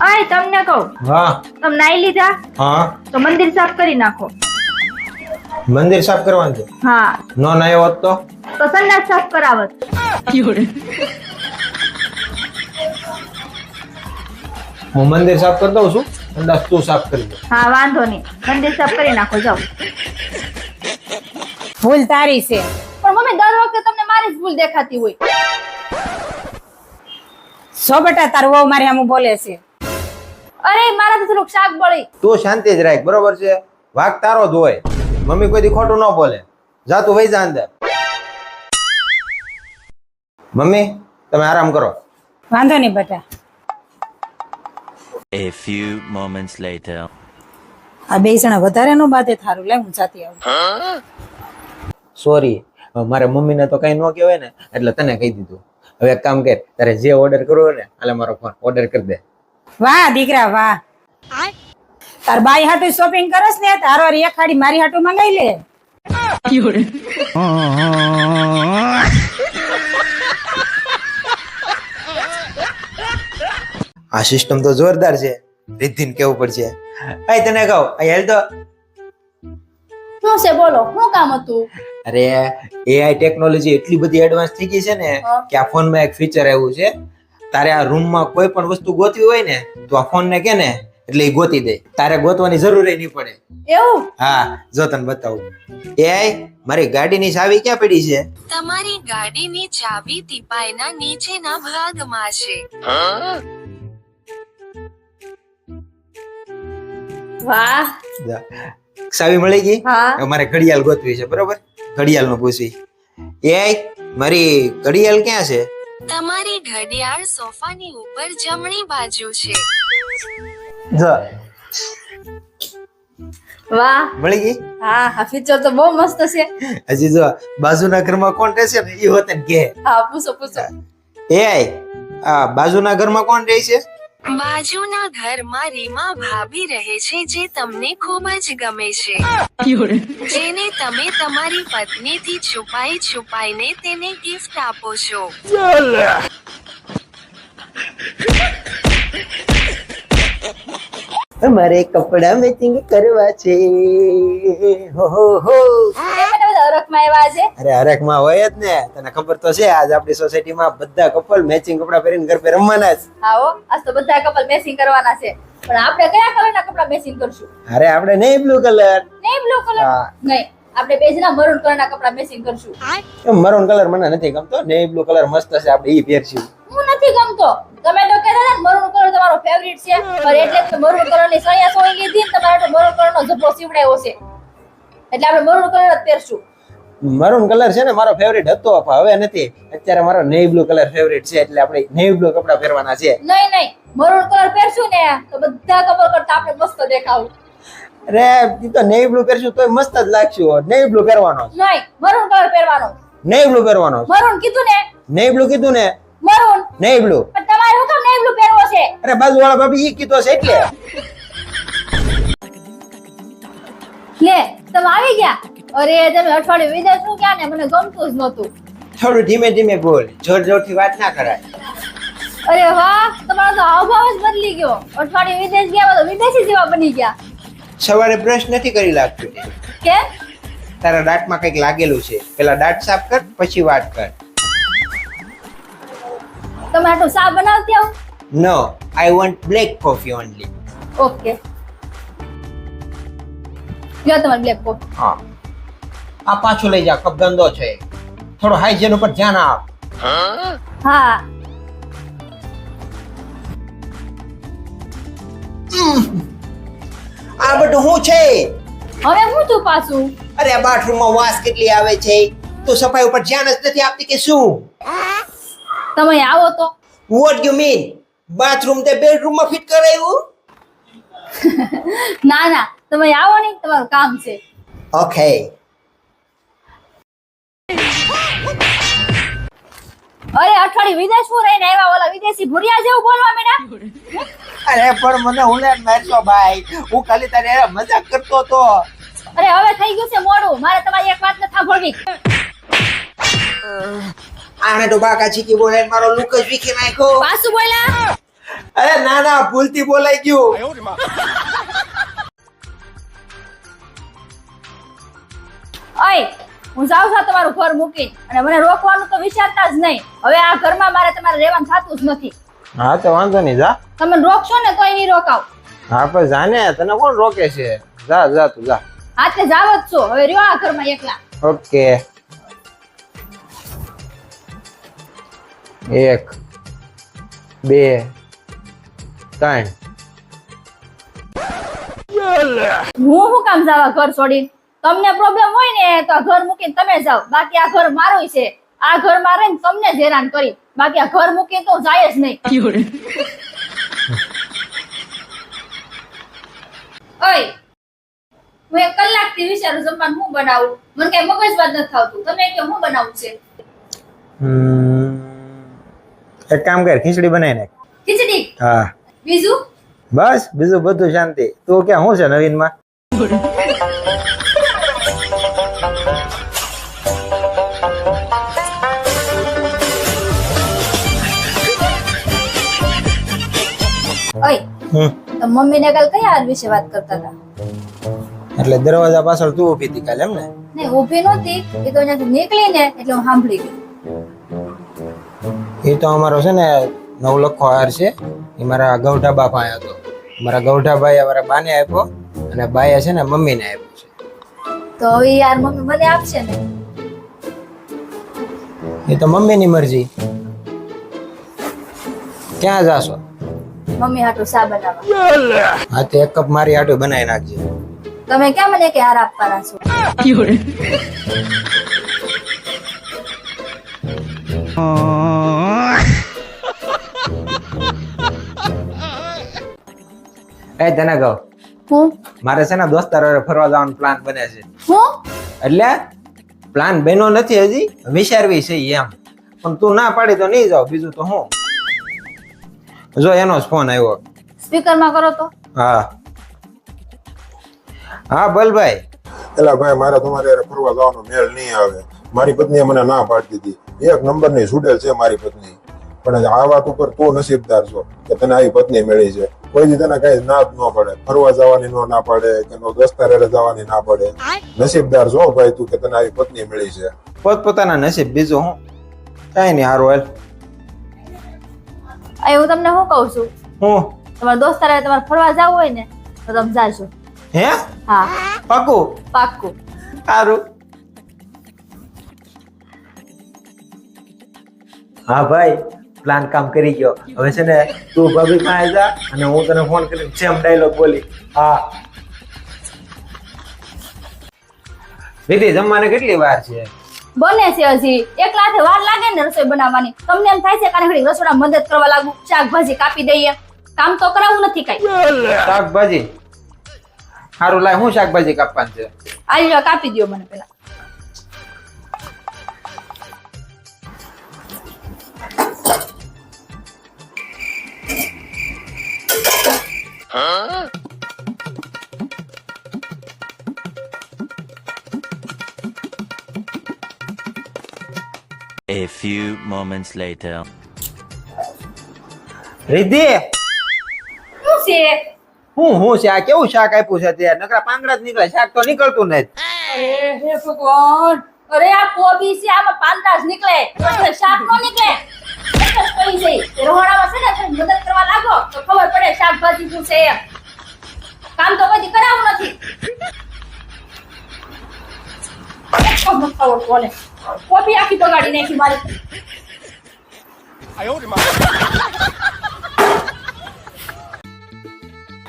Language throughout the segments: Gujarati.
આય તમને કહું, હા તમે નાઈ લીધા હા તો મંદિર સાફ કરી નાખો. મંદિર સાફ કરવાનું છે. હા નો નાયો હોત તો તો સંડાસ સાફ કરાવત. હું મંદિર સાફ કરી દઉં છું, સંડાસ તું સાફ કરી દે. હા વાંધો નહીં, મંદિર સાફ કરી નાખો જાઓ. ભૂલ તારી છે. પણ મમ્મી દર વખતે તમને મારી જ ભૂલ દેખાતી હોય. સો બેટા તાર વહુ મારી સામું બોલે છે. અરે મારા તો થોડુંક શાક બળી. તું શાંતિ જ રાખ, બરોબર છે? વાઘ તારો જ હોય. મમ્મી કોઈ દી ખોટું ન બોલે. જા તું વઈ જા અંદર. મમ્મી તમે આરામ કરો. વાંધો નહીં બેટા. A few moments later. આ બે જણા વધારે નો બાતે થારું. લે હું જાતી આવું. સોરી, મારે મમ્મીને તો કઈ ન કહેવાય ને એટલે તને કહી દીધું. હવે એક કામ કર, તારે જે ઓર્ડર કરવો હોય ને હાલે મારો ફોન ઓર્ડર કરી દે. વાહ દીકરા વાહ. તાર બાઈ હાટુ શોપિંગ કરસ ને તારો એક ખાડી મારી હાટુ મંગાઈ લે. આ સિસ્ટમ તો જોરદાર છે. રિદ્ધિને કેવું પડશે. અહીં તને કહું, અહીં હેલ તો. શું છે બોલો, શું કામ હતું? અરે એઆઈ ટેકનોલોજી એટલી બધી એડવાન્સ થઈ ગઈ છે ને કે આ ફોનમાં એક ફીચર આવ્યું છે. તારે આ રૂમમાં કોઈ પણ વસ્તુ ગોતવી હોય ને તો આ ફોન ને કે ને એટલે એ ગોતી દે. તારે ગોતવાની જરૂર નહીં પડે. એવું? હા જો તને બતાવું. એઆઈ મારી ગાડીની ચાવી ક્યાં પડી છે? તમારી ગાડીની ચાવી ટીપાઈના નીચેના ભાગમાં છે. વાહ. જા. ચાવી મળી ગઈ. હા. હવે મારે ઘડિયાળ ગોતવી છે, બરોબર? ઘડિયાળ નું પૂછવી. એઆઈ મારી ઘડિયાળ ક્યાં છે? તમારી ઘડિયાળ સોફાની ઉપર જમણી બાજુ છે. જો વાહ. મળી ગઈ. હા આ ફીચર તો બહુ મસ્ત છે. હજી જો બાજુના ઘરમાં કોણ રહે છે ને એ હોતે ને કે હા પૂછો પૂછો. એઆઈ આ બાજુના ઘરમાં કોણ રહે છે? બાજુના ઘરમાં રીમા ભાભી રહે છે જે તમને ખૂબ જ ગમે છે. જેને તમે તમારી પત્નીથી છુપાઈને તેને ગિફ્ટ આપો છો. અમારે કપડા મેચિંગ કરવા છે. હો હો હો. એ મને બધા હરખમાં આવ્યા છે. અરે હરેકમાં હોય જ ને, તને ખબર તો છે. આજ આપણી સોસાયટીમાં બધા કપલ મેચિંગ કપડા પહેરીને ઘર પે રમવાના જ. આવો આજ તો બધા કપલ મેચિંગ કરવાના છે. પણ આપણે કયા કલરના કપડા મેચિંગ કરશું? અરે આપણે નહીં બ્લુ કલર. નહીં બ્લુ કલર. હા. નહીં આપણે બેજના મરૂન કલરના કપડા મેચિંગ કરશું. મરૂન કલર મને નથી ગમતો. નેવી બ્લુ કલર મસ્ત છે, આપણે ઈ પહેરશું. હું નથી ગમતો. તમે તો કહેતા હતા ને મરૂન કલર તમારો ફેવરિટ છે. પણ એટલે જ મરૂન કલરની સળિયા સોઈ લીધી ને તમારે તો મરૂન કલરનો ઝભ્ભો સીવડાયો છે. એટલે આપણે મરૂન કલર જ પહેરશું. મરૂન કલર છે ને મારો ફેવરિટ હતો, પણ હવે નથી. અત્યારે મારો નેવી બ્લુ કલર ફેવરિટ છે, એટલે આપણે નેવી બ્લુ કપડા પહેરવાના છે. નહીં નહીં મરૂન કલર પહેરશું ને તો બધા કપલ કરતા આપણે મસ્ત દેખાવું. અરે ઈ તો નેવી બ્લુ પહેરશું તોય મસ્ત જ લાગશું. નેવી બ્લુ પહેરવાનો. નહીં મરૂન કલર પહેરવાનો. નેવી બ્લુ પહેરવાનો. મરૂન કીધું ને? નેવી બ્લુ કીધું ને? મરૂન. Navy blue. પણ તમારે હું કામ નેવી બ્લુ પહેરવો છે? અરે બાજુવાળા ભાભી ઈ કીધો છે એટલે. લે તમે આવી ગયા. અરે તમે અઠવાડિયું વિદેશ નું ક્યાં ને મને ગમતું જ નહોતું. થોડું ધીમે ધીમે બોલ, જોર જોરથી વાત ના કરાય. અરે વાહ તમારો તો હાવભાવ જ બદલી ગયો. અઠવાડિયું વિદેશ ગયા તો વિદેશી જેવા બની ગયા. સવારે બ્રશ નથી કરી લાગતું તે. કે તારા દાંતમાં કંઈક લાગેલું છે. પેલા દાંત સાફ કર પછી વાત કર. તમે આટલું ચા બનાવતી આવો? No, I want black coffee only. Okay લ્યો તમારે બ્લેક કોફી. હા આ પાછું લઈ જા, કપ ગંદો છે. થોડો હાઇજેન ઉપર ધ્યાન આપ. હા આ બધું શું છે? હવે હું તું પાછું? અરે આ બાથરૂમમાં વાસ કેટલી આવે છે. તું સફાઈ ઉપર ધ્યાન જ નથી આપતી કે શું? તમે આવો તો. What you mean? બાથરૂમ તે બેડરૂમમાં ફિટ કરાયું? ના ના તમે આવો ને, તમારું કામ છે. ઓકે. અરે અઠવાડિયું વિદેશમાં રહીને આવ્યા, ઓલા વિદેશી ભુરિયા જેવું બોલવા માંડ્યા. અરે પણ મને હુલેટ મારશો ભાઈ. હું ખાલી તારે હારે મજાક કરતો તો. અરે હવે થઈ ગયું છે મોડું. મારે તમારી એક વાત નથી સાંભળવી. આને તો બાકા ચીકી બોલે મારો લુક જ વીખી નાખ્યો. પાછું બોલ્યા? અરે ના ના ભૂલથી બોલાઈ ગયું. ઓય હું જાઉં છું તમારું ઘર મૂકીને અને મને રોકવાનું તો વિચારતા જ નહીં. હવે આ ઘરમાં મારે તમારે રહેવાનું થતું જ નથી. હા તો વાંધો નહીં, જા. તમે રોકશો ને તોય નહીં રોકાવ. હા પણ જાને, તને કોણ રોકે છે? જા જા તું જા. હા તે જાવ જ છો, હવે રહ્યો આ ઘરમાં એકલા. ઓકે. 1 2 3. હું શું કામ જાવા ઘર છોડીને? તમને પ્રોબ્લેમ હોય ને તો આ ઘર મૂકીને તમે જાઓ. બાકી આ ઘર મારું છે. આ ઘરમાં રહીને તમને જ હેરાન કરી. બાકી આ ઘર મૂકીને તો જાય જ નહીં. ઓય હું 1 કલાકથી વિચારું જમવાનું હું બનાવું. મને કઈ મગજમાં જ નથી આવતું. તમે કે હું બનાવું છે? એક કામ કર, ખીચડી બનાવી નાખ. ખીચડી? હા. બીજું? બસ બીજું બધું શાંતિ. તું ક્યાં શું છે નવીનમાં? ઓય તો મમ્મીને કાલ કયા હાર વિશે વાત કરતા હતા? એટલે દરવાજા પાછળ તું ઊભી હતી કાલે, એમ ને? નહીં ઊભી નહોતી, એ તો અહીંયાથી નીકળી ને એટલે હું સાંભળી ગઈ. એ તો અમારો છે ને નવલખો હાર છે. એ મારા ગૌઠા બા પાસે હતો. મારા ગૌઠા ભાઈ અમારા બાને આપ્યો અને બાએ છે ને મમ્મીને આપ્યો છે. તો હવે યાર મમ્મી મને આપશે ને? એ તો મમ્મીની મરજી. ક્યાં જાશો? મમ્મી હાટુ સા બનાવવા. હા તો 1 કપ મારી હાટુ બનાવી નાખજે. તમે ક્યાં મને કે હાર આપવાના છો? એ તને કહું, હું મારે છે ને દોસ્તારો હારે ફરવા જવાનો પ્લાન બને છે. હું એટલે પ્લાન બન્યો નથી હજી, વિચારવી છે એમ. પણ તું ના પાડી તો નહીં જાવ, બીજું તો હું. જો એનો જ ફોન આવ્યો. સ્પીકર માં કરો તો. હા હા બલભાઈ. એલા ભાઈ, મારે તમારે હારે ફરવા જવાનો મેળ નહીં આવે. મારી પત્નીએ મને ના પાડી દીધી. 1 નંબરની સુડેલ છે મારી પત્ની. પણ આ વાત ઉપર તું નસીબદાર છો કે તને આવી પત્ની મળી છે. કોઈ દી તને કઈ ના જ ન પડે. ફરવા જવાની ના પડે કે દોસ્તાર હારે જવાની ના પડે. નસીબદાર છો ભાઈ તું કે તને આવી પત્ની મળી છે. પોતપોતાના નસીબ, બીજું હું. કઈ નહીં, હારું હાલ. હું તમને શું કહું છું, હું તમારા દોસ્તાર હારે તમારે ફરવા જવું હોય ને તો તમે જાજો. હે? હા પાકું? પાક્કું. સારું. હા ભાઈ, પ્લાન કામ કરી ગયો. હવે છે ને તું ભાભી પાસે જા અને હું તને ફોન કરીને સેમ ડાયલોગ બોલી. હા વિધિ, જમવાને કેટલી વાર છે? બને છે હજી. એકલા હાથે વાર લાગે ને રસોઈ બનાવવાની. તમને એમ થાય છે કે ઘડી રસોડા મદદ કરવા લાગુ, શાકભાજી કાપી દઈએ. કામ તો કરાવવું નથી કઈ. શાકભાજી? સારું લાય, હું શાકભાજી કાપવાનું છે? આ કાપી દો મને પેલા. A few moments later. Riddhi, શું છે? હું છે આ? કેવું શાક આપ્યું છે તે? નકરા પાંદડા જ નીકળે, શાક તો નીકળતું નથી. અરે હે ભગવાન, અરે આ કોબી છે, આમાં પાંદડા જ નીકળે, એટલે શાક નો નીકળે. એક જ કહી જઈ રહોડામાં છે ને થોડી મદદ કરવા લાગો તો ખબર પડે શાકભાજી શું છે એમ. કામ તો કદી કરાવવું નથી. કોબી આખી બગાડી નાખી મારી.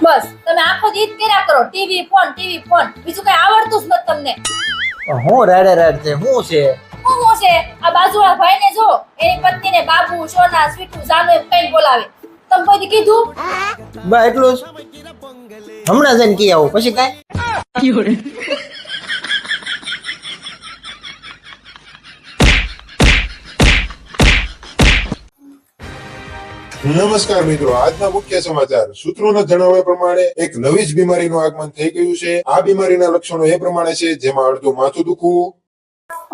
બસ તમે આખો દી કર્યા કરો, ટીવી ફોન, બીજું કઈ આવડતું જ નથી તમને. હું રાડે રાડ છે, હું છે? શું છે? આ બાજુવાળા ભાઈને જો, એની પત્નીને બાબુ, સોના, સ્વીટુ, જાનુ એમ કઈ બોલાવે. તમે કોઈ દી કીધું? બા એટલું જ. હમણાં જઈને કી આવું, પછી કાંઈ? નમસ્કાર મિત્રો, આજના મુખ્ય સમાચાર. સૂત્રોના જણાવ્યા પ્રમાણે એક નવી જ બીમારીનું આગમન થઈ ગયું છે. આ બીમારીના લક્ષણો એ પ્રમાણે છે, જેમાં અડધું માથું દુખવું,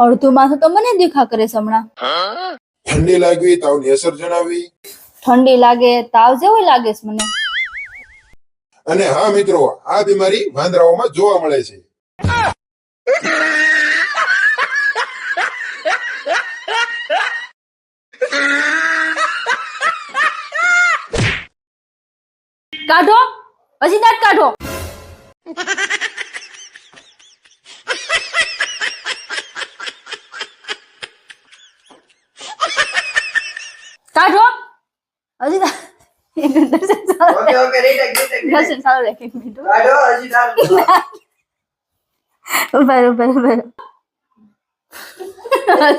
અડધું માથું તો મને દેખા કરે છે હમણાં. ઠંડી લાગવી, તાવની અસર જણાવવી, ઠંડી લાગે, તાવ જેવું લાગે છે મને. અને હા મિત્રો, આ બીમારી વાંદરાઓમાં જોવા મળે છે. કાઢો, હજી દાંત કાઢો. કાઢો, હજી દર્શન સારું રાખી દીધું. ઉભા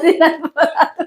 હજી દાંત પડાવો.